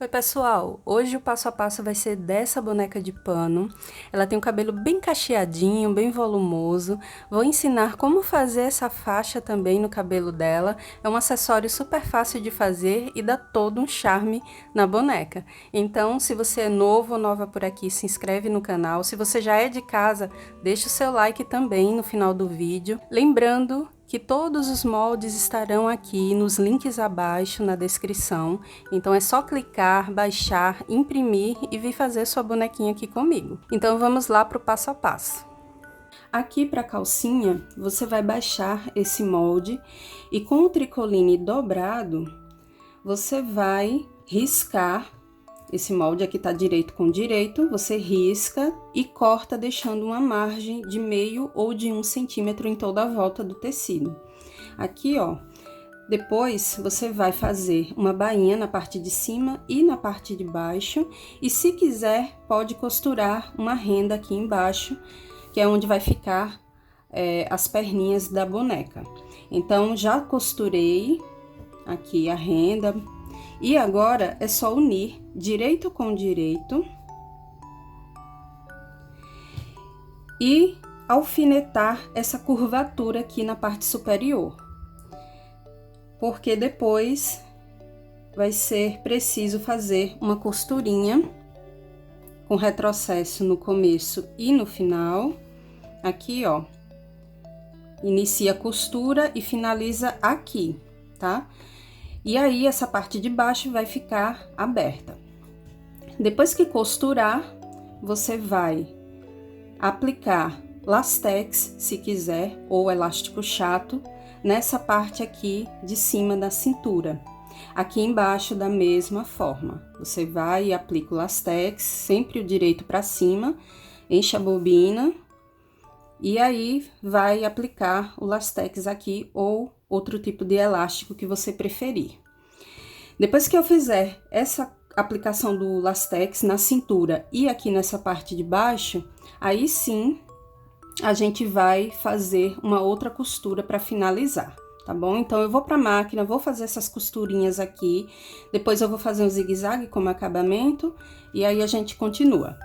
pessoal, hoje o passo a passo vai ser dessa boneca de pano. Ela tem o cabelo bem cacheadinho, bem volumoso. Vou ensinar como fazer essa faixa também no cabelo dela. É um acessório super fácil de fazer e dá todo um charme na boneca. Então, se você é novo ou nova por aqui, se inscreve no canal. Se você já é de casa, deixa o seu like também no final do vídeo. Lembrando que todos os moldes estarão aqui nos links abaixo na descrição, então é só clicar, baixar, imprimir e vir fazer sua bonequinha aqui comigo. Então vamos lá para o passo a passo. Aqui para a calcinha, você vai baixar esse molde e com o tricoline dobrado, você vai riscar. Esse molde aqui tá direito com direito, você risca e corta deixando uma margem de meio ou de 1 centímetro em toda a volta do tecido. Aqui, ó, depois você vai fazer uma bainha na parte de cima e na parte de baixo, e se quiser pode costurar uma renda aqui embaixo, que é onde vai ficar as perninhas da boneca. Então, já costurei aqui a renda. E agora é só unir direito com direito e alfinetar essa curvatura aqui na parte superior, porque depois vai ser preciso fazer uma costurinha com retrocesso no começo e no final. Aqui, ó, inicia a costura e finaliza aqui, tá? E aí, essa parte de baixo vai ficar aberta. Depois que costurar, você vai aplicar lastex, se quiser, ou elástico chato, nessa parte aqui de cima da cintura. Aqui embaixo, da mesma forma. Você vai e aplica o lastex, sempre o direito para cima, enche a bobina, e aí vai aplicar o lastex aqui, ou outro tipo de elástico que você preferir. Depois que eu fizer essa aplicação do lastex na cintura e aqui nessa parte de baixo, aí sim a gente vai fazer uma outra costura para finalizar, tá bom? Então, eu vou para a máquina, vou fazer essas costurinhas aqui, depois eu vou fazer um zigue-zague como acabamento, e aí a gente continua.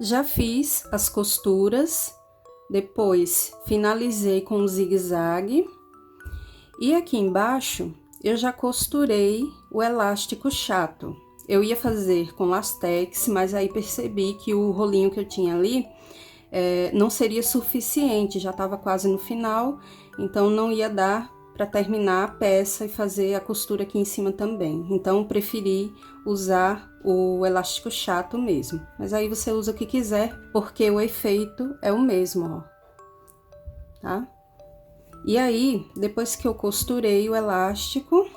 Já fiz as costuras. Depois, finalizei com um zigue-zague. E aqui embaixo, eu já costurei o elástico chato. Eu ia fazer com lastex, mas aí percebi que o rolinho que eu tinha ali não seria suficiente, já estava quase no final, então não ia dar para terminar a peça e fazer a costura aqui em cima também. Então, preferi usar o elástico chato mesmo. Mas aí você usa o que quiser, porque o efeito é o mesmo, ó. Tá? E aí, depois que eu costurei o elástico,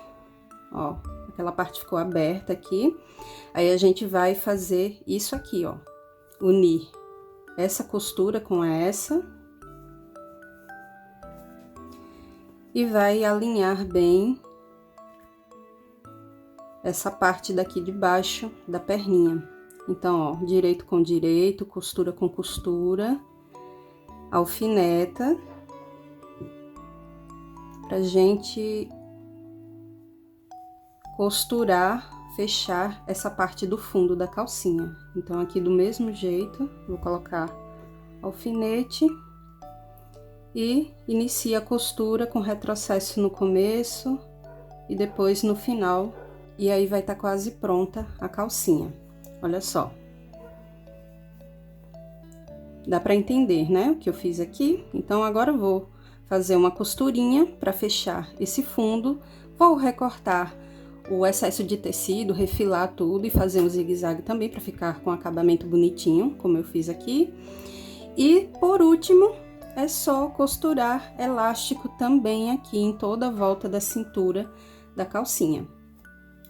ó, aquela parte ficou aberta aqui, aí a gente vai fazer isso aqui, ó. Unir essa costura com essa. E vai alinhar bem essa parte daqui de baixo da perninha. Então, ó, direito com direito, costura com costura, alfineta, pra gente costurar, fechar essa parte do fundo da calcinha. Então, aqui do mesmo jeito, vou colocar alfinete. E inicia a costura com retrocesso no começo e depois no final. E aí vai estar quase pronta a calcinha. Olha só. Dá para entender, né, o que eu fiz aqui? Então, agora eu vou fazer uma costurinha para fechar esse fundo. Vou recortar o excesso de tecido, refilar tudo e fazer um zigue-zague também para ficar com acabamento bonitinho, como eu fiz aqui. E, por último, é só costurar elástico também aqui em toda a volta da cintura da calcinha.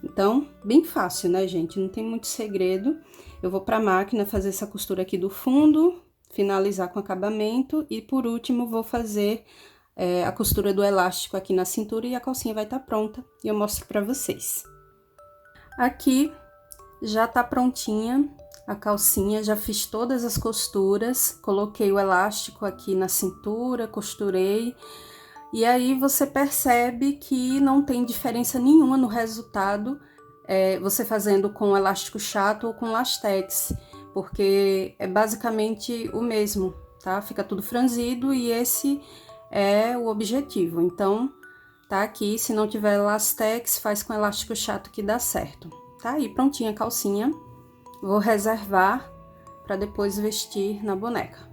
Então, bem fácil, né, gente? Não tem muito segredo. Eu vou para a máquina fazer essa costura aqui do fundo, finalizar com acabamento e, por último, vou fazer a costura do elástico aqui na cintura e a calcinha vai estar pronta e eu mostro para vocês. Aqui já tá prontinha a calcinha, já fiz todas as costuras, coloquei o elástico aqui na cintura, costurei, e aí você percebe que não tem diferença nenhuma no resultado você fazendo com elástico chato ou com lastex, porque é basicamente o mesmo, tá? Fica tudo franzido e esse é o objetivo. Então, tá aqui, se não tiver lastex, faz com elástico chato que dá certo. Tá aí prontinha a calcinha. Vou reservar para depois vestir na boneca.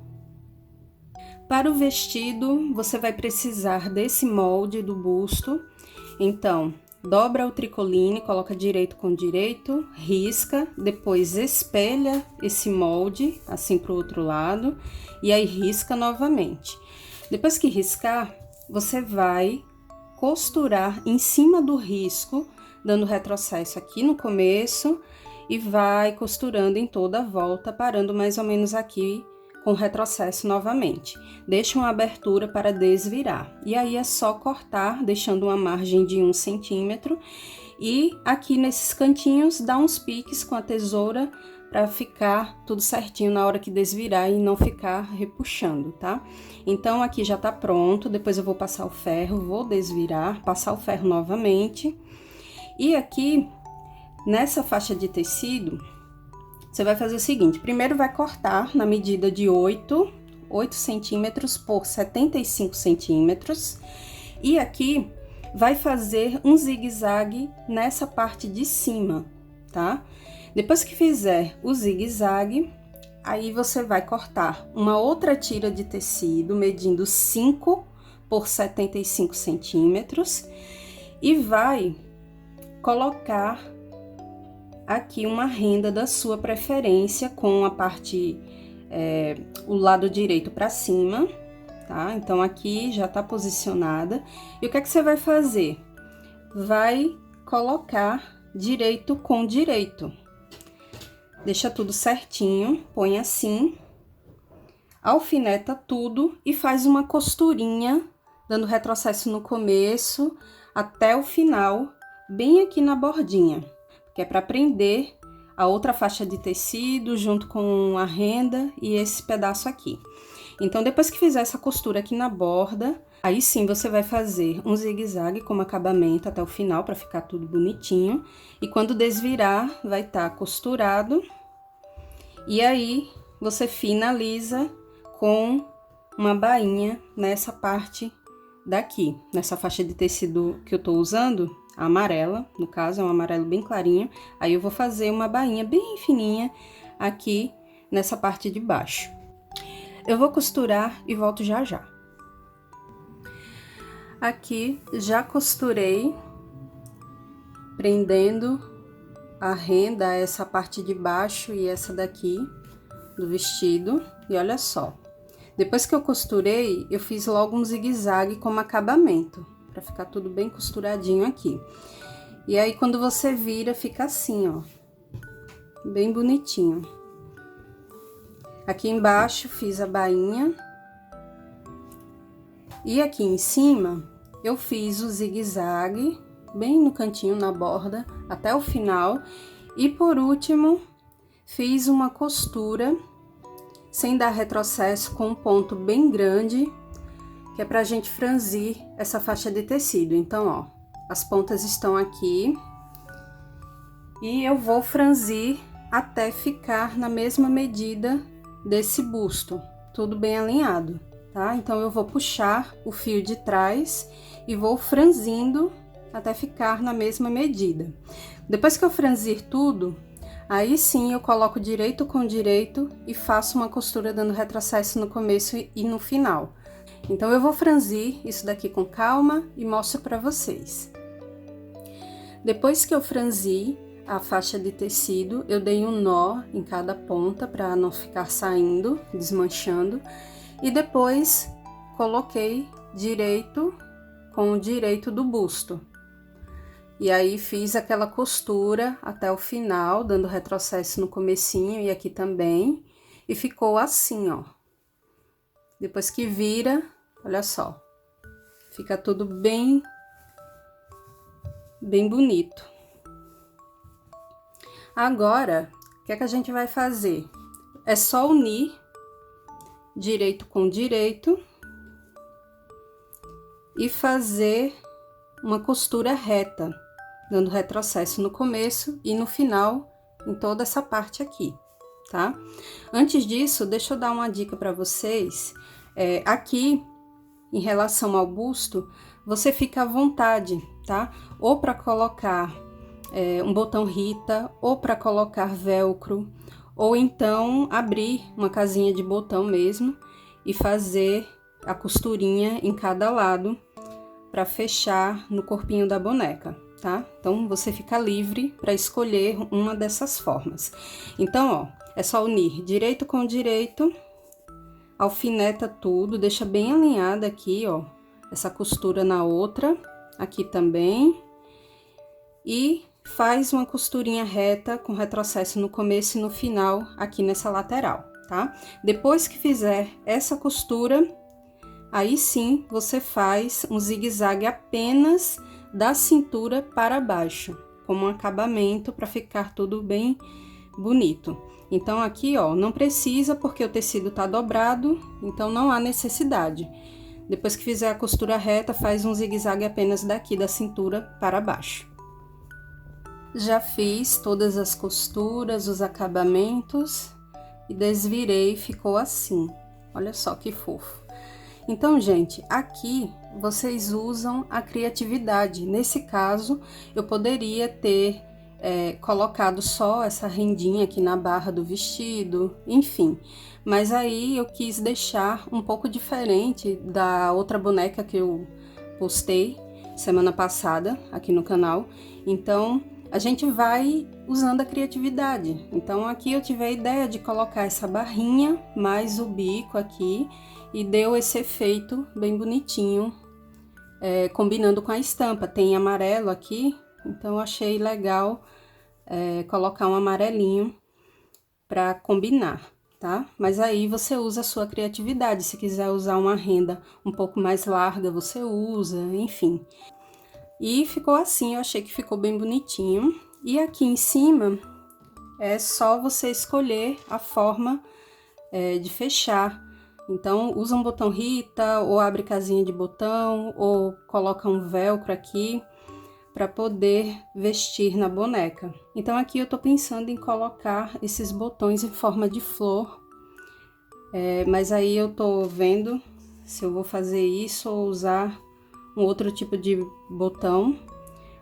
Para o vestido, você vai precisar desse molde do busto. Então, dobra o tricoline, coloca direito com direito, risca, depois espelha esse molde assim para o outro lado e aí risca novamente. Depois que riscar, você vai costurar em cima do risco, dando retrocesso aqui no começo e vai costurando em toda a volta, parando mais ou menos aqui com retrocesso novamente. Deixa uma abertura para desvirar. E aí é só cortar, deixando uma margem de 1 centímetro. E aqui nesses cantinhos, dá uns piques com a tesoura para ficar tudo certinho na hora que desvirar e não ficar repuxando, tá? Então, aqui já tá pronto. Depois eu vou passar o ferro, vou desvirar, passar o ferro novamente. E aqui, nessa faixa de tecido, você vai fazer o seguinte: primeiro vai cortar na medida de 8 centímetros por 75 centímetros. E aqui vai fazer um zigue-zague nessa parte de cima, tá? Depois que fizer o zigue-zague, aí você vai cortar uma outra tira de tecido, medindo 5 por 75 centímetros. E vai colocar aqui uma renda da sua preferência com a parte, o lado direito para cima, tá? Então, aqui já tá posicionada. E o que é que você vai fazer? Vai colocar direito com direito. Deixa tudo certinho, põe assim, alfineta tudo e faz uma costurinha, dando retrocesso no começo até o final, bem aqui na bordinha, que é para prender a outra faixa de tecido junto com a renda e esse pedaço aqui. Então, depois que fizer essa costura aqui na borda, aí sim você vai fazer um zigue-zague como acabamento até o final para ficar tudo bonitinho. E quando desvirar, vai estar costurado. E aí, você finaliza com uma bainha nessa parte daqui, nessa faixa de tecido que eu tô usando, a amarela, no caso é um amarelo bem clarinho. Aí eu vou fazer uma bainha bem fininha aqui nessa parte de baixo. Eu vou costurar e volto já já. Aqui já costurei, prendendo a renda, essa parte de baixo e essa daqui do vestido. E olha só, depois que eu costurei, eu fiz logo um zigue-zague como acabamento, para ficar tudo bem costuradinho aqui. E aí, quando você vira, fica assim, ó, bem bonitinho. Aqui embaixo fiz a bainha. E aqui em cima, eu fiz o zigue-zague, bem no cantinho, na borda, até o final. E por último, fiz uma costura, sem dar retrocesso, com um ponto bem grande, que é pra gente franzir essa faixa de tecido. Então, ó, as pontas estão aqui. E eu vou franzir até ficar na mesma medida desse busto, tudo bem alinhado, tá? Então, eu vou puxar o fio de trás e vou franzindo até ficar na mesma medida. Depois que eu franzir tudo, aí sim eu coloco direito com direito e faço uma costura dando retrocesso no começo e no final. Então, eu vou franzir isso daqui com calma e mostro pra vocês. Depois que eu franzi a faixa de tecido, eu dei um nó em cada ponta para não ficar saindo, desmanchando, e depois coloquei direito com o direito do busto. E aí fiz aquela costura até o final, dando retrocesso no comecinho e aqui também, e ficou assim, ó. Depois que vira, olha só, fica tudo bem bonito. Agora, o que é que a gente vai fazer? É só unir direito com direito e fazer uma costura reta dando retrocesso no começo e no final, em toda essa parte aqui, tá? Antes disso, deixa eu dar uma dica para vocês. Aqui, em relação ao busto, você fica à vontade, tá? Ou para colocar um botão Rita, ou para colocar velcro, ou então abrir uma casinha de botão mesmo e fazer a costurinha em cada lado para fechar no corpinho da boneca, tá? Então, você fica livre para escolher uma dessas formas. Então, ó, é só unir direito com direito, alfineta tudo, deixa bem alinhada aqui, ó, essa costura na outra, aqui também, e faz uma costurinha reta com retrocesso no começo e no final aqui nessa lateral, tá? Depois que fizer essa costura, aí sim você faz um zigue-zague apenas da cintura para baixo, como um acabamento para ficar tudo bem bonito. Então aqui, ó, não precisa porque o tecido tá dobrado, então não há necessidade. Depois que fizer a costura reta, faz um zigue-zague apenas daqui da cintura para baixo. Já fiz todas as costuras, os acabamentos e desvirei, ficou assim. Olha só que fofo. Então, gente, aqui vocês usam a criatividade. Nesse caso, eu poderia ter colocado só essa rendinha aqui na barra do vestido, enfim. Mas aí eu quis deixar um pouco diferente da outra boneca que eu postei semana passada aqui no canal. Então, a gente vai usando a criatividade. Então, aqui eu tive a ideia de colocar essa barrinha mais o bico aqui e deu esse efeito bem bonitinho, combinando com a estampa. Tem amarelo aqui, então eu achei legal colocar um amarelinho para combinar, tá? Mas aí você usa a sua criatividade. Se quiser usar uma renda um pouco mais larga, você usa, enfim. E ficou assim, eu achei que ficou bem bonitinho. E aqui em cima é só você escolher a forma de fechar. Então, usa um botão Rita, ou abre casinha de botão, ou coloca um velcro aqui para poder vestir na boneca. Então, aqui eu tô pensando em colocar esses botões em forma de flor. Mas aí eu tô vendo se eu vou fazer isso ou usar um outro tipo de botão,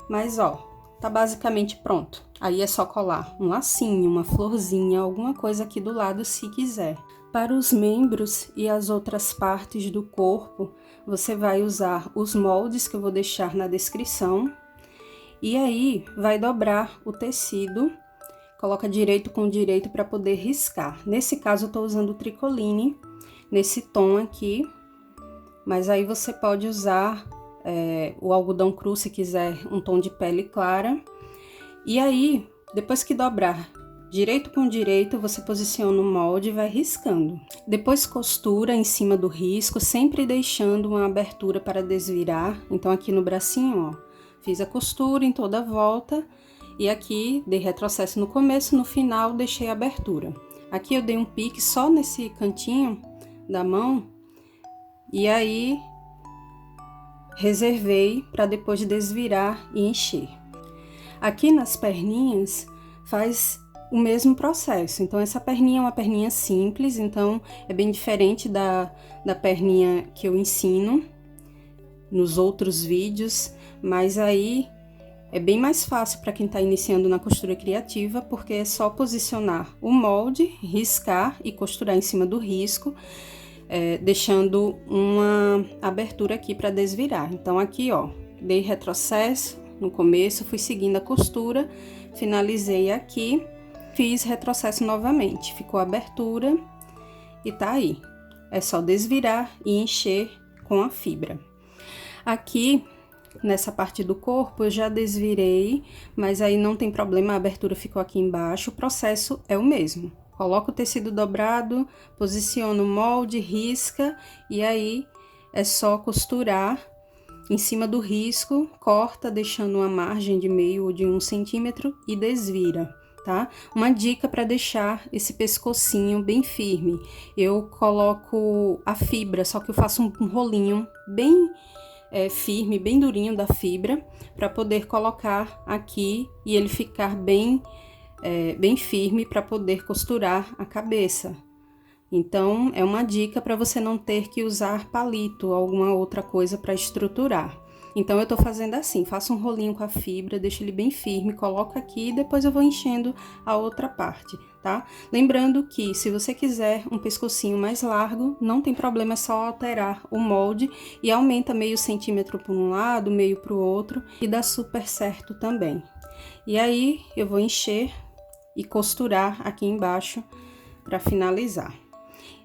mas ó, tá basicamente pronto. Aí é só colar um lacinho, uma florzinha, alguma coisa aqui do lado se quiser. Para os membros e as outras partes do corpo, você vai usar os moldes que eu vou deixar na descrição. E aí vai dobrar o tecido, coloca direito com direito para poder riscar. Nesse caso eu tô usando o tricoline, nesse tom aqui, mas aí você pode usar o algodão cru, se quiser um tom de pele clara. E aí, depois que dobrar direito com direito, você posiciona o molde e vai riscando. Depois costura em cima do risco, sempre deixando uma abertura para desvirar. Então aqui no bracinho, ó, fiz a costura em toda a volta e aqui dei retrocesso no começo, no final deixei a abertura. Aqui eu dei um pique só nesse cantinho da mão e aí reservei para depois desvirar e encher. Aqui nas perninhas faz o mesmo processo. Então essa perninha é uma perninha simples, então é bem diferente da perninha que eu ensino nos outros vídeos, mas aí é bem mais fácil para quem está iniciando na costura criativa, porque é só posicionar o molde, riscar e costurar em cima do risco, deixando uma abertura aqui para desvirar. Então aqui, ó, dei retrocesso no começo, fui seguindo a costura, finalizei aqui, fiz retrocesso novamente, ficou a abertura e tá aí. É só desvirar e encher com a fibra. Aqui, nessa parte do corpo, eu já desvirei, mas aí não tem problema, a abertura ficou aqui embaixo, o processo é o mesmo. Coloca o tecido dobrado, posiciona o molde, risca e aí é só costurar em cima do risco, corta deixando uma margem de meio ou de 1 centímetro e desvira, tá? Uma dica para deixar esse pescocinho bem firme, eu coloco a fibra, só que eu faço um rolinho bem firme, bem durinho da fibra, para poder colocar aqui e ele ficar bem firme para poder costurar a cabeça. Então, é uma dica para você não ter que usar palito ou alguma outra coisa para estruturar. Então, eu tô fazendo assim, faço um rolinho com a fibra, deixo ele bem firme, coloco aqui e depois eu vou enchendo a outra parte, tá? Lembrando que se você quiser um pescocinho mais largo, não tem problema, é só alterar o molde e aumenta meio centímetro por um lado, meio pro outro e dá super certo também. E aí, eu vou encher e costurar aqui embaixo para finalizar.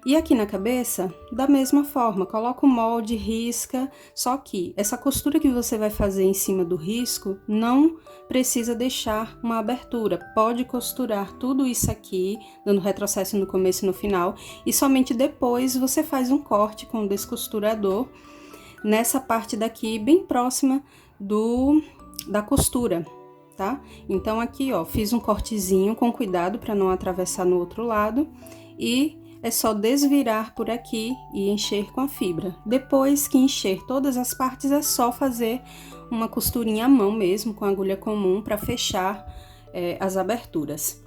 E aqui na cabeça, da mesma forma, coloca o molde, risca, só que essa costura que você vai fazer em cima do risco não precisa deixar uma abertura. Pode costurar tudo isso aqui, dando retrocesso no começo e no final, e somente depois você faz um corte com o descosturador nessa parte daqui, bem próxima da costura, tá? Então aqui, ó, fiz um cortezinho com cuidado para não atravessar no outro lado e é só desvirar por aqui e encher com a fibra. Depois que encher todas as partes, é só fazer uma costurinha à mão mesmo, com agulha comum, para fechar as aberturas.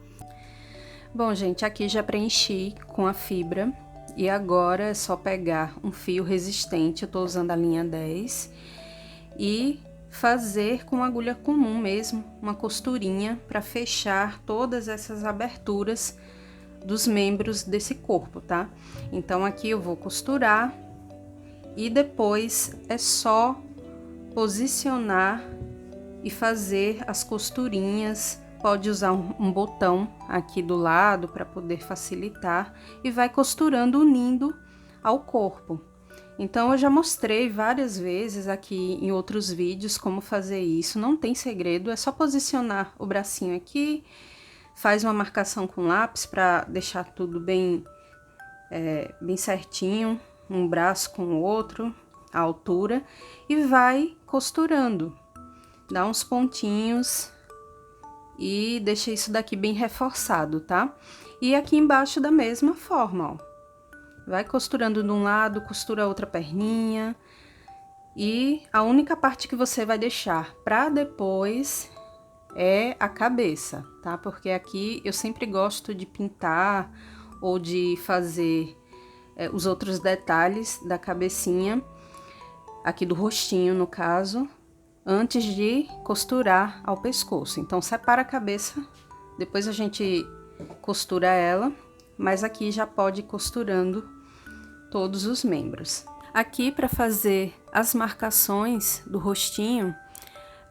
Bom, gente, aqui já preenchi com a fibra. E agora é só pegar um fio resistente, eu tô usando a linha 10, e fazer com agulha comum mesmo, uma costurinha para fechar todas essas aberturas dos membros desse corpo, tá? Então, aqui eu vou costurar e depois é só posicionar e fazer as costurinhas. Pode usar um botão aqui do lado para poder facilitar e vai costurando, unindo ao corpo. Então, eu já mostrei várias vezes aqui em outros vídeos como fazer isso, não tem segredo, é só posicionar o bracinho aqui, faz uma marcação com lápis para deixar tudo bem certinho, um braço com o outro, a altura, e vai costurando. Dá uns pontinhos e deixa isso daqui bem reforçado, tá? E aqui embaixo da mesma forma, ó. Vai costurando de um lado, costura a outra perninha. E a única parte que você vai deixar para depois é a cabeça, tá? Porque aqui eu sempre gosto de pintar ou de fazer os outros detalhes da cabecinha, aqui do rostinho no caso, antes de costurar ao pescoço. Então, separa a cabeça, depois a gente costura ela, mas aqui já pode ir costurando todos os membros. Aqui, para fazer as marcações do rostinho,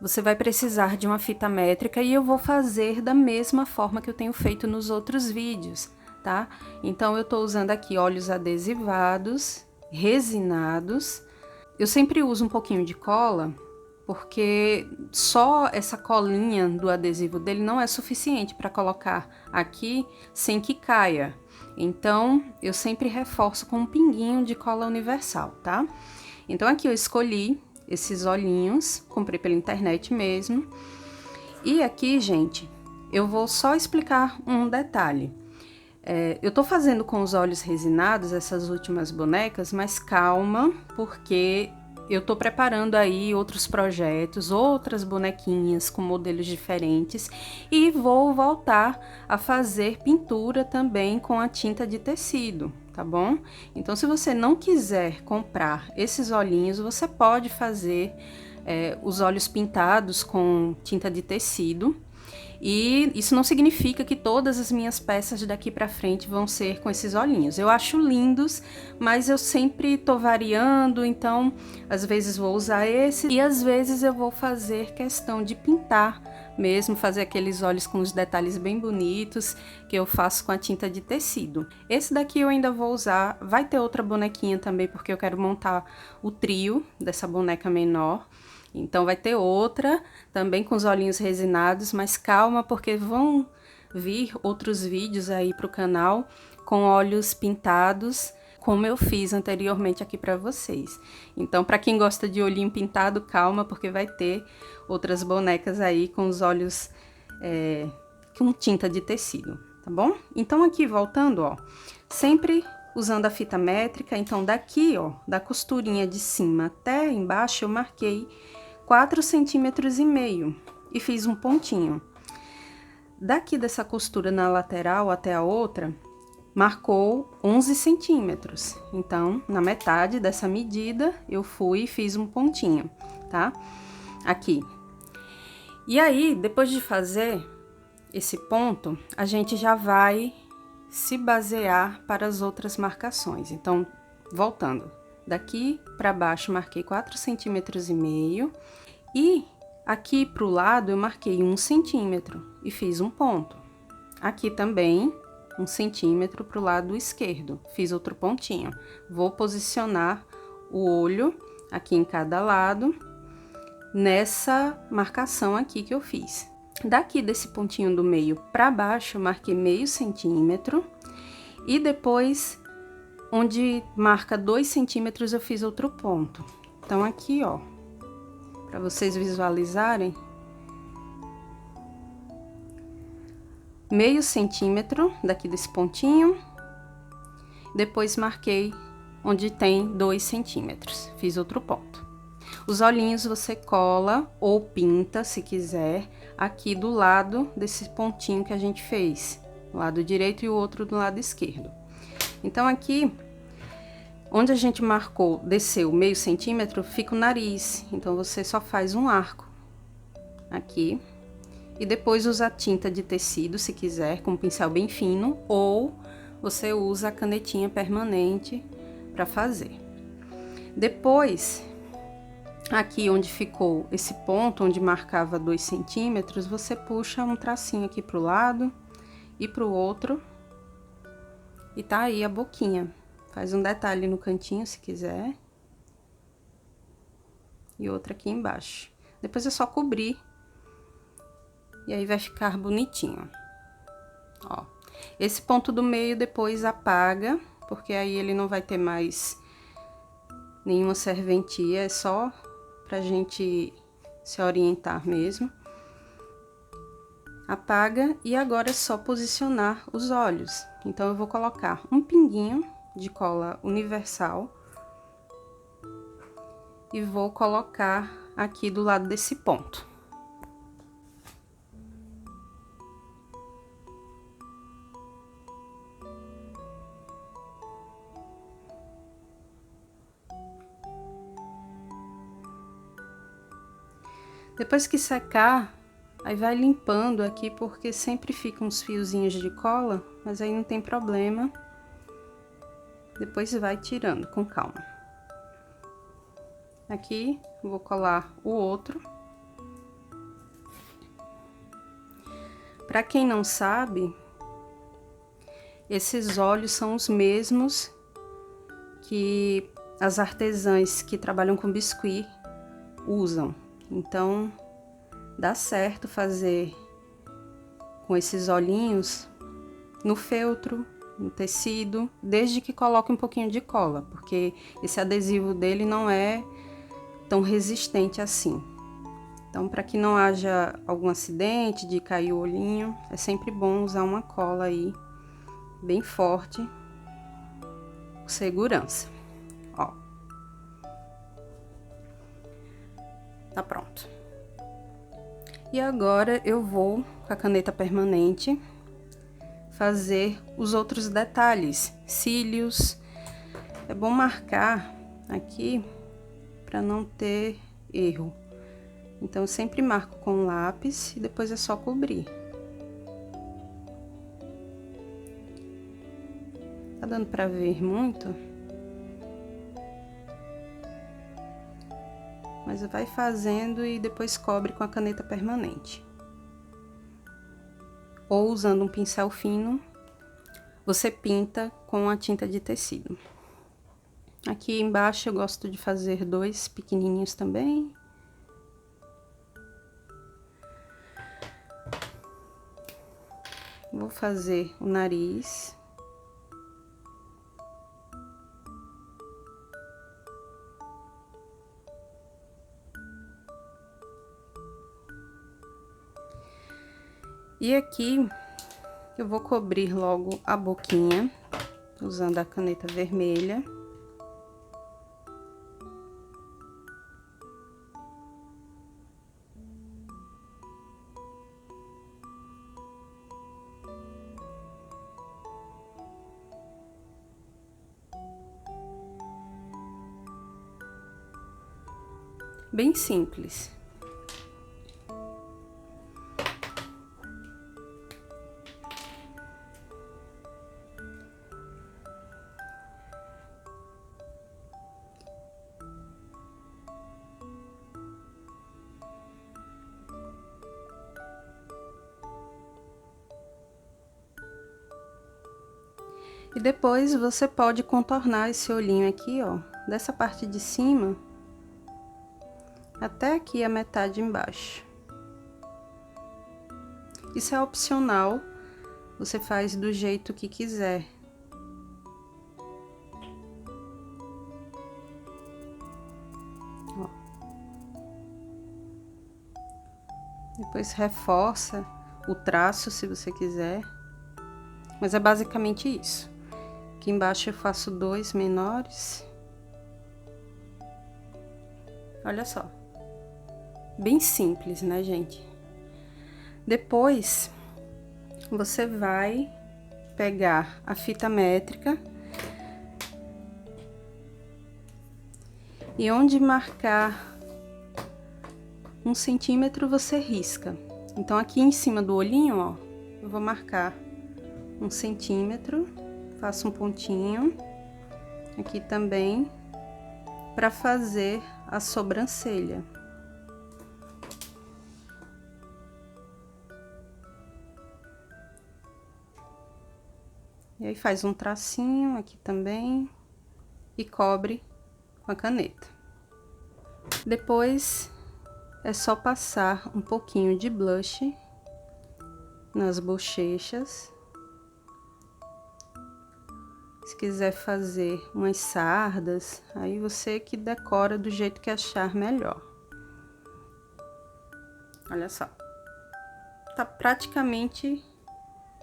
você vai precisar de uma fita métrica e eu vou fazer da mesma forma que eu tenho feito nos outros vídeos, tá? Então, eu tô usando aqui óleos adesivados, resinados. Eu sempre uso um pouquinho de cola, porque só essa colinha do adesivo dele não é suficiente para colocar aqui sem que caia. Então, eu sempre reforço com um pinguinho de cola universal, tá? Então, aqui eu escolhi esses olhinhos, comprei pela internet mesmo. E aqui, gente, eu vou só explicar um detalhe. Eu tô fazendo com os olhos resinados essas últimas bonecas, mas calma, porque eu tô preparando aí outros projetos, outras bonequinhas com modelos diferentes e vou voltar a fazer pintura também com a tinta de tecido, tá bom? Então, se você não quiser comprar esses olhinhos, você pode fazer os olhos pintados com tinta de tecido. E isso não significa que todas as minhas peças daqui pra frente vão ser com esses olhinhos. Eu acho lindos, mas eu sempre tô variando, então às vezes vou usar esse e às vezes eu vou fazer questão de pintar mesmo, fazer aqueles olhos com os detalhes bem bonitos que eu faço com a tinta de tecido. Esse daqui eu ainda vou usar, vai ter outra bonequinha também, porque eu quero montar o trio dessa boneca menor. Então, vai ter outra, também com os olhinhos resinados, mas calma, porque vão vir outros vídeos aí pro canal com olhos pintados, como eu fiz anteriormente aqui pra vocês. Então, pra quem gosta de olhinho pintado, calma, porque vai ter outras bonecas aí com os olhos com tinta de tecido, tá bom? Então, aqui voltando, ó, sempre usando a fita métrica. Então, daqui, ó, da costurinha de cima até embaixo, eu marquei 4,5 centímetros e fiz um pontinho. Daqui dessa costura na lateral até a outra, marcou 11 centímetros. Então, na metade dessa medida, eu fui e fiz um pontinho, tá? Aqui. E aí, depois de fazer esse ponto, a gente já vai se basear para as outras marcações. Então, voltando, daqui para baixo marquei 4,5 centímetros e aqui para o lado eu marquei 1 centímetro e fiz um ponto. Aqui também 1 centímetro para o lado esquerdo, fiz outro pontinho. Vou posicionar o olho aqui em cada lado nessa marcação aqui que eu fiz. Daqui desse pontinho do meio para baixo, eu marquei meio centímetro e depois, onde marca 2 centímetros, eu fiz outro ponto. Então, aqui, ó, para vocês visualizarem, meio centímetro daqui desse pontinho, depois marquei onde tem 2 centímetros, fiz outro ponto. Os olhinhos você cola ou pinta, se quiser, aqui do lado desse pontinho que a gente fez, do lado direito e o outro do lado esquerdo. Então, aqui, onde a gente marcou, desceu meio centímetro, fica o nariz. Então, você só faz um arco aqui e depois usa tinta de tecido, se quiser, com um pincel bem fino, ou você usa a canetinha permanente para fazer. Depois, aqui onde ficou esse ponto, onde marcava 2 centímetros, você puxa um tracinho aqui pro lado e pro outro. E tá aí a boquinha. Faz um detalhe no cantinho, se quiser. E outra aqui embaixo. Depois é só cobrir. E aí vai ficar bonitinho. Ó. Esse ponto do meio depois apaga, porque aí ele não vai ter mais nenhuma serventia, é só pra gente se orientar mesmo. Apaga e agora é só posicionar os olhos. Então, eu vou colocar um pinguinho de cola universal e vou colocar aqui do lado desse ponto. Depois que secar, aí vai limpando aqui, porque sempre ficam uns fiozinhos de cola, mas aí não tem problema. Depois vai tirando com calma. Aqui, vou colar o outro. Para quem não sabe, esses olhos são os mesmos que as artesãs que trabalham com biscuit usam. Então, dá certo fazer com esses olhinhos no feltro, no tecido, desde que coloque um pouquinho de cola, porque esse adesivo dele não é tão resistente assim. Então, para que não haja algum acidente de cair o olhinho, é sempre bom usar uma cola aí bem forte, com segurança. Ó. Tá pronto. E agora eu vou, com a caneta permanente, fazer os outros detalhes, cílios. É bom marcar aqui para não ter erro. Então, eu sempre marco com lápis e depois é só cobrir. Tá dando para ver muito? Mas vai fazendo e depois cobre com a caneta permanente. Ou usando um pincel fino, você pinta com a tinta de tecido. Aqui embaixo eu gosto de fazer 2 pequenininhos também. Vou fazer o nariz. E aqui eu vou cobrir logo a boquinha usando a caneta vermelha. Bem simples. E depois você pode contornar esse olhinho aqui, ó, dessa parte de cima até aqui a metade embaixo. Isso é opcional, você faz do jeito que quiser. Ó. Depois reforça o traço se você quiser, mas é basicamente isso. Aqui embaixo eu faço 2 menores. Olha só. Bem simples, né, gente? Depois, você vai pegar a fita métrica e onde marcar 1 centímetro, você risca. Então, aqui em cima do olhinho, ó, eu vou marcar 1 centímetro, faço um pontinho, aqui também, para fazer a sobrancelha. E aí faz um tracinho aqui também e cobre com a caneta. Depois é só passar um pouquinho de blush nas bochechas. Se quiser fazer umas sardas, aí você que decora do jeito que achar melhor. Olha só. Tá praticamente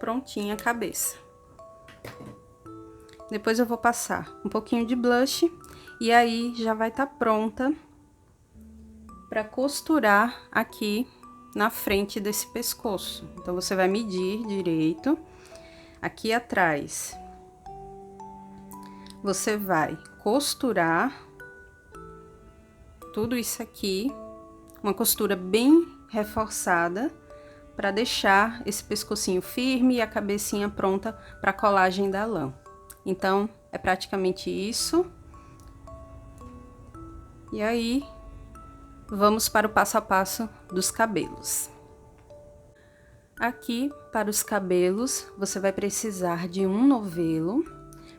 prontinha a cabeça. Depois eu vou passar um pouquinho de blush e aí já vai estar pronta para costurar aqui na frente desse pescoço. Então, você vai medir direito. Aqui atrás, você vai costurar tudo isso aqui, uma costura bem reforçada, para deixar esse pescocinho firme e a cabecinha pronta para a colagem da lã. Então, é praticamente isso. E aí, vamos para o passo a passo dos cabelos. Aqui, para os cabelos, você vai precisar de um novelo,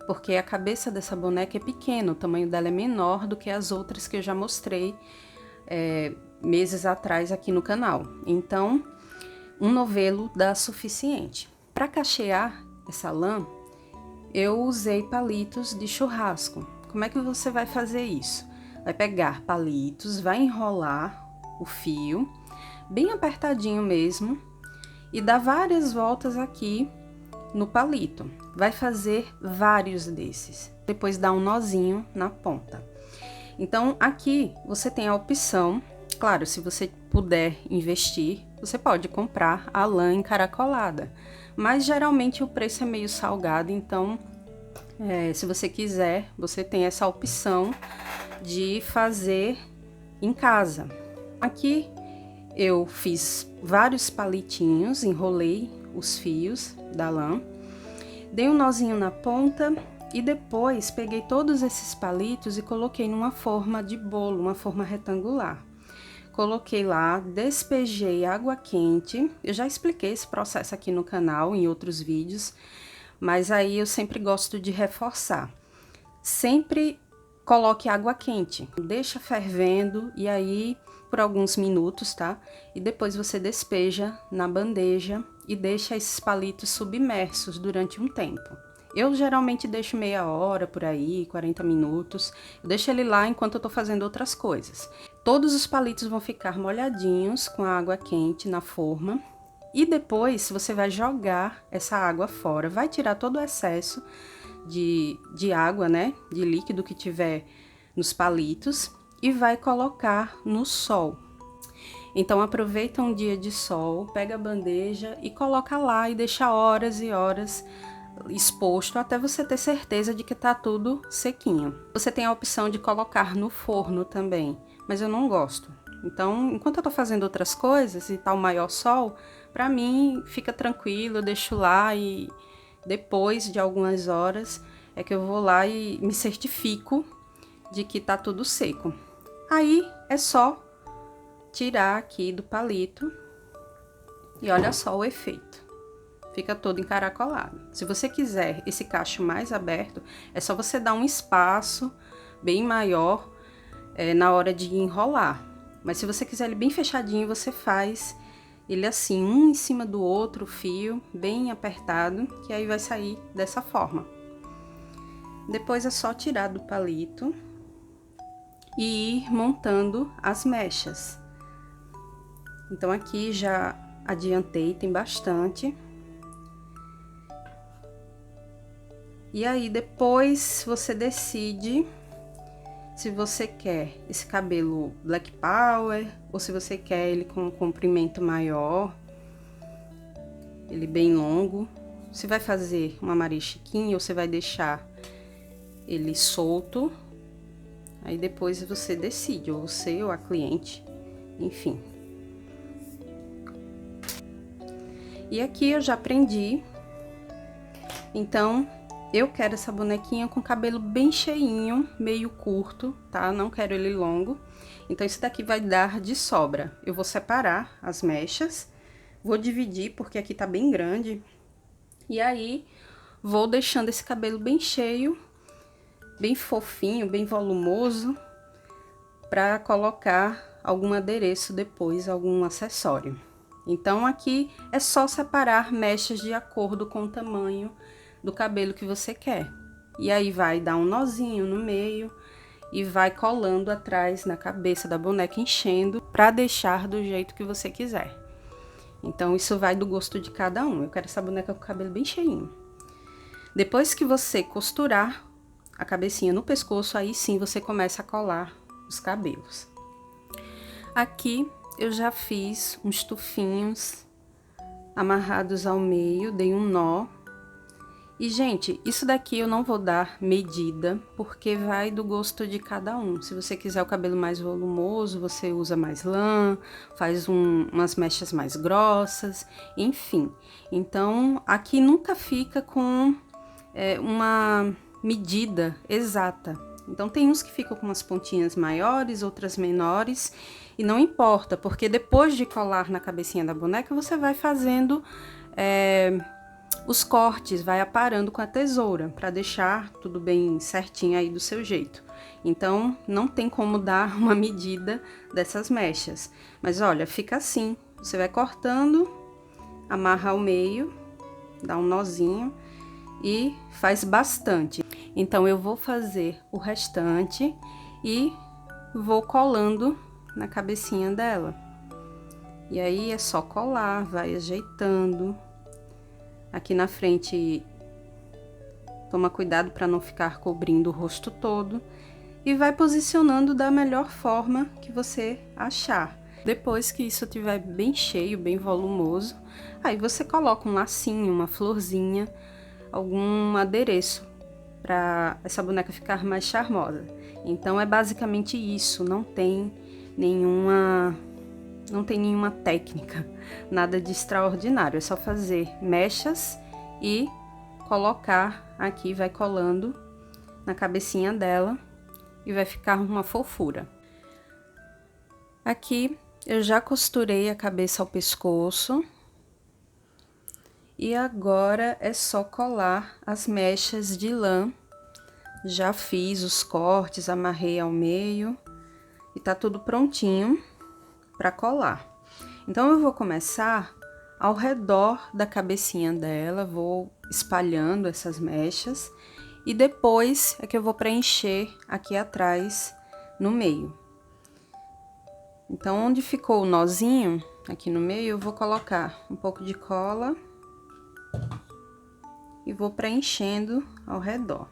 porque a cabeça dessa boneca é pequena, o tamanho dela é menor do que as outras que eu já mostrei meses atrás aqui no canal. Então, um novelo dá suficiente. Para cachear essa lã, eu usei palitos de churrasco. Como é que você vai fazer isso? Vai pegar palitos, vai enrolar o fio, bem apertadinho mesmo, e dar várias voltas aqui no palito. Vai fazer vários desses. Depois dá um nozinho na ponta. Então, aqui você tem a opção, claro, se você puder investir, você pode comprar a lã encaracolada, mas geralmente o preço é meio salgado, então se você quiser, você tem essa opção de fazer em casa. Aqui eu fiz vários palitinhos, enrolei os fios da lã, dei um nozinho na ponta e depois peguei todos esses palitos e coloquei numa forma de bolo, uma forma retangular. Coloquei lá, despejei água quente. Eu já expliquei esse processo aqui no canal, em outros vídeos, mas aí eu sempre gosto de reforçar. Sempre coloque água quente, deixa fervendo e aí por alguns minutos, tá? E depois você despeja na bandeja e deixa esses palitos submersos durante um tempo. Eu geralmente deixo meia hora por aí, 40 minutos. Eu deixo ele lá enquanto eu tô fazendo outras coisas. Todos os palitos vão ficar molhadinhos com a água quente na forma. E depois você vai jogar essa água fora, vai tirar todo o excesso de água, né, de líquido que tiver nos palitos e vai colocar no sol. Então aproveita um dia de sol, pega a bandeja e coloca lá e deixa horas e horas exposto até você ter certeza de que tá tudo sequinho. Você tem a opção de colocar no forno também, mas eu não gosto. Então, enquanto eu tô fazendo outras coisas e tá o maior sol, pra mim fica tranquilo, eu deixo lá e depois de algumas horas é que eu vou lá e me certifico de que tá tudo seco. Aí é só tirar aqui do palito e olha só o efeito. Fica todo encaracolado. Se você quiser esse cacho mais aberto, é só você dar um espaço bem maior na hora de enrolar. Mas se você quiser ele bem fechadinho, você faz ele assim, um em cima do outro, o fio, bem apertado, que aí vai sair dessa forma. Depois é só tirar do palito e ir montando as mechas. Então aqui já adiantei, tem bastante. E aí depois você decide se você quer esse cabelo Black Power ou se você quer ele com um comprimento maior, ele bem longo. Se vai fazer uma Maria Chiquinha ou você vai deixar ele solto, aí depois você decide, ou você ou a cliente, enfim. E aqui eu já prendi, então eu quero essa bonequinha com cabelo bem cheinho, meio curto, tá? Não quero ele longo. Então, esse daqui vai dar de sobra. Eu vou separar as mechas, vou dividir, porque aqui tá bem grande. E aí, vou deixando esse cabelo bem cheio, bem fofinho, bem volumoso, pra colocar algum adereço depois, algum acessório. Então, aqui é só separar mechas de acordo com o tamanho do cabelo que você quer. E aí vai dar um nozinho no meio e vai colando atrás na cabeça da boneca, enchendo para deixar do jeito que você quiser. Então isso vai do gosto de cada um. Eu quero essa boneca com o cabelo bem cheinho. Depois que você costurar a cabecinha no pescoço, aí sim você começa a colar os cabelos. Aqui eu já fiz uns tufinhos amarrados ao meio, dei um nó. E, gente, isso daqui eu não vou dar medida, porque vai do gosto de cada um. Se você quiser o cabelo mais volumoso, você usa mais lã, faz umas mechas mais grossas, enfim. Então, aqui nunca fica com uma medida exata. Então, tem uns que ficam com umas pontinhas maiores, outras menores, e não importa, porque depois de colar na cabecinha da boneca, você vai fazendo os cortes, vai aparando com a tesoura, para deixar tudo bem certinho aí do seu jeito. Então, não tem como dar uma medida dessas mechas. Mas olha, fica assim, você vai cortando, amarra ao meio, dá um nozinho e faz bastante. Então, eu vou fazer o restante e vou colando na cabecinha dela. E aí, é só colar, vai ajeitando. Aqui na frente, toma cuidado para não ficar cobrindo o rosto todo. E vai posicionando da melhor forma que você achar. Depois que isso estiver bem cheio, bem volumoso, aí você coloca um lacinho, uma florzinha, algum adereço para essa boneca ficar mais charmosa. Então é basicamente isso, não tem nenhuma técnica, nada de extraordinário, é só fazer mechas e colocar aqui, vai colando na cabecinha dela e vai ficar uma fofura. Aqui eu já costurei a cabeça ao pescoço e agora é só colar as mechas de lã. Já fiz os cortes, amarrei ao meio e tá tudo prontinho para colar. Então eu vou começar ao redor da cabecinha dela, vou espalhando essas mechas e depois é que eu vou preencher aqui atrás no meio. Então onde ficou o nozinho aqui no meio, eu vou colocar um pouco de cola e vou preenchendo ao redor.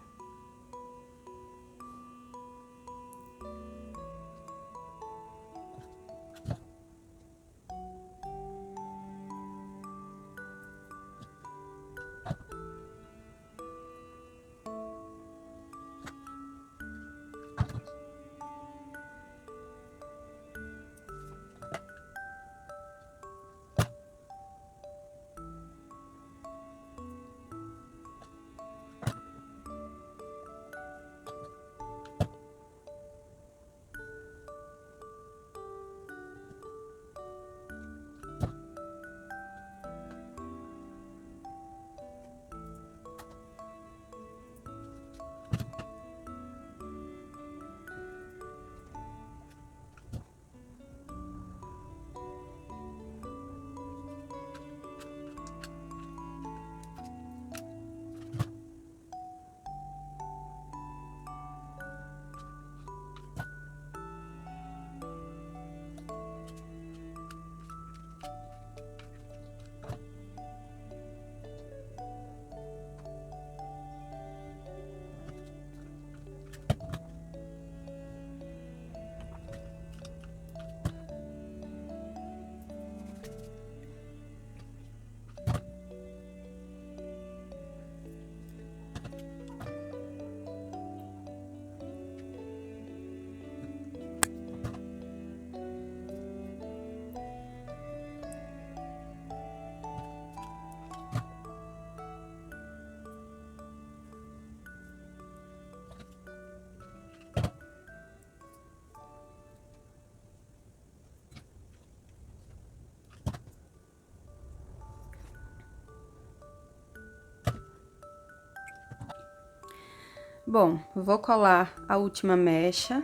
Bom, vou colar a última mecha,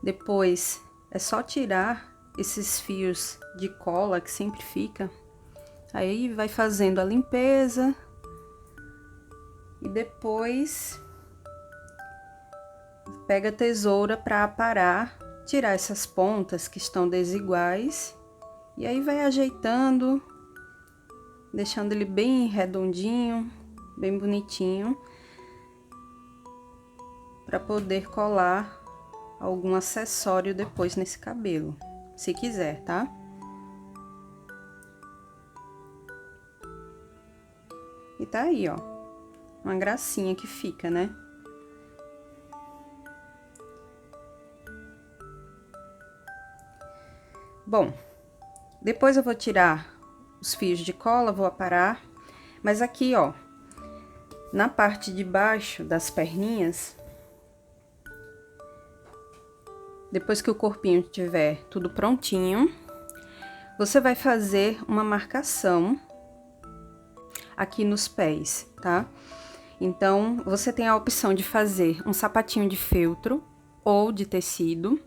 depois é só tirar esses fios de cola que sempre fica, aí vai fazendo a limpeza e depois pega a tesoura para aparar, tirar essas pontas que estão desiguais e aí vai ajeitando, deixando ele bem redondinho, bem bonitinho, para poder colar algum acessório depois nesse cabelo, se quiser, tá? E tá aí, ó, uma gracinha que fica, né? Bom, depois eu vou tirar os fios de cola, vou aparar, mas aqui, ó, na parte de baixo das perninhas, depois que o corpinho estiver tudo prontinho, você vai fazer uma marcação aqui nos pés, tá? Então, você tem a opção de fazer um sapatinho de feltro ou de tecido,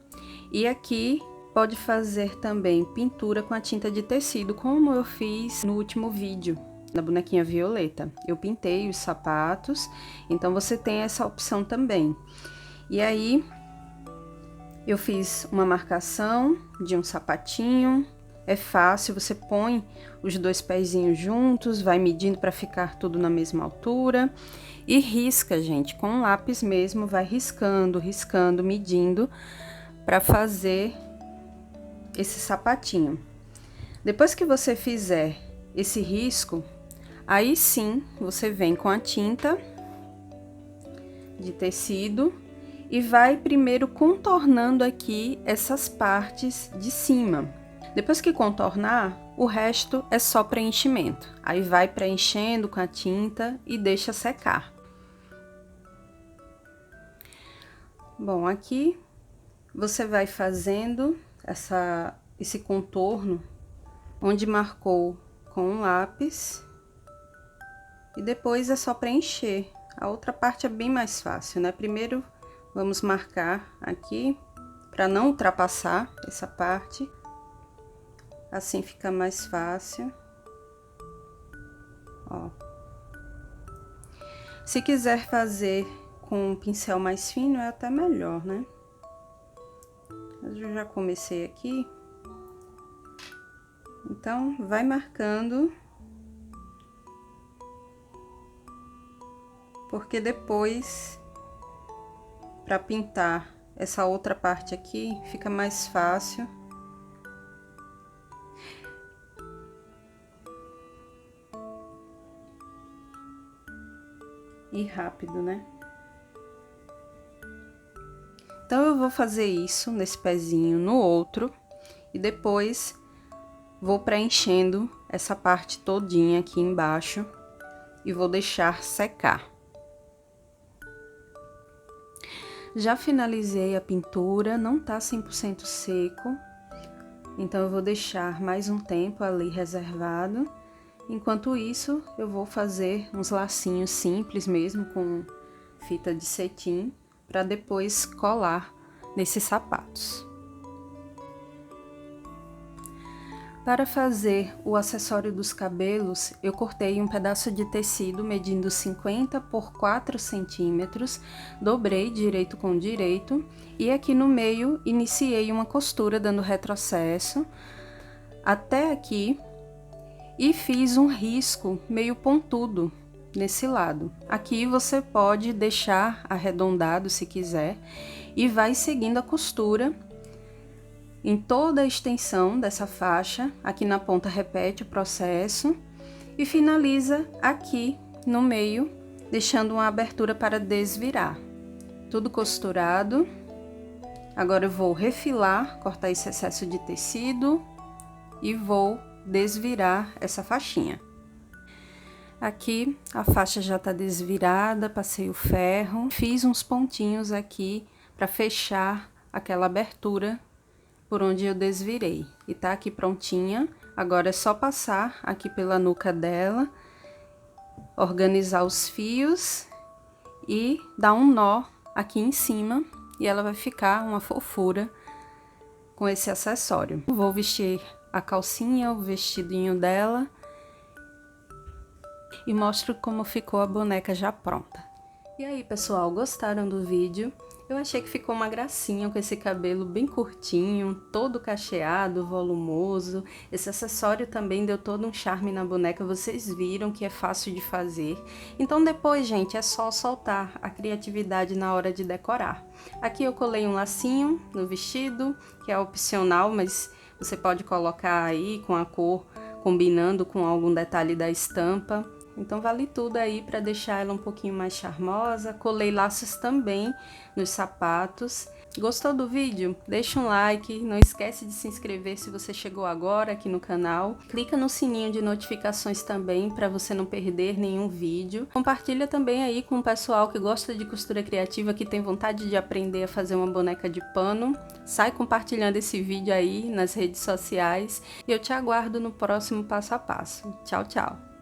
e aqui pode fazer também pintura com a tinta de tecido, como eu fiz no último vídeo da bonequinha Violeta. Eu pintei os sapatos, então você tem essa opção também. E aí, eu fiz uma marcação de um sapatinho, é fácil, você põe os dois pezinhos juntos, vai medindo para ficar tudo na mesma altura e risca, gente, com um lápis mesmo, vai riscando, riscando, medindo para fazer esse sapatinho. Depois que você fizer esse risco, aí sim você vem com a tinta de tecido e vai primeiro contornando aqui essas partes de cima. Depois que contornar, o resto é só preenchimento. Aí vai preenchendo com a tinta e deixa secar. Bom, aqui você vai fazendo esse contorno onde marcou com um lápis e depois é só preencher. A outra parte é bem mais fácil, né? Primeiro vamos marcar aqui para não ultrapassar essa parte. Assim fica mais fácil. Ó. Se quiser fazer com um pincel mais fino, é até melhor, né? Mas eu já comecei aqui. Então, vai marcando. porque depois, para pintar essa outra parte aqui, fica mais fácil. E rápido, né? Então, eu vou fazer isso nesse pezinho, no outro, e depois vou preenchendo essa parte todinha aqui embaixo e vou deixar secar. Já finalizei a pintura, não tá 100% seco, então eu vou deixar mais um tempo ali reservado. Enquanto isso, eu vou fazer uns lacinhos simples mesmo, com fita de cetim, para depois colar nesses sapatos. Para fazer o acessório dos cabelos, eu cortei um pedaço de tecido medindo 50 por 4 centímetros, dobrei direito com direito e aqui no meio iniciei uma costura dando retrocesso até aqui e fiz um risco meio pontudo nesse lado. Aqui você pode deixar arredondado se quiser e vai seguindo a costura em toda a extensão dessa faixa. Aqui na ponta repete o processo e finaliza aqui no meio, deixando uma abertura para desvirar. Tudo costurado. Agora eu vou refilar, cortar esse excesso de tecido e vou desvirar essa faixinha. Aqui a faixa já tá desvirada, passei o ferro, fiz uns pontinhos aqui para fechar aquela abertura por onde eu desvirei. E tá aqui prontinha. Agora é só passar aqui pela nuca dela, organizar os fios e dar um nó aqui em cima e ela vai ficar uma fofura com esse acessório. Vou vestir a calcinha, o vestidinho dela e mostro como ficou a boneca já pronta. E aí, pessoal, gostaram do vídeo? Eu achei que ficou uma gracinha com esse cabelo bem curtinho, todo cacheado, volumoso. Esse acessório também deu todo um charme na boneca, vocês viram que é fácil de fazer. Então depois, gente, é só soltar a criatividade na hora de decorar. Aqui eu colei um lacinho no vestido, que é opcional, mas você pode colocar aí com a cor combinando com algum detalhe da estampa. Então vale tudo aí para deixar ela um pouquinho mais charmosa. Colei laços também nos sapatos. Gostou do vídeo? Deixa um like, não esquece de se inscrever se você chegou agora aqui no canal. Clica no sininho de notificações também para você não perder nenhum vídeo. Compartilha também aí com o pessoal que gosta de costura criativa, que tem vontade de aprender a fazer uma boneca de pano. Sai compartilhando esse vídeo aí nas redes sociais e eu te aguardo no próximo passo a passo. Tchau, tchau!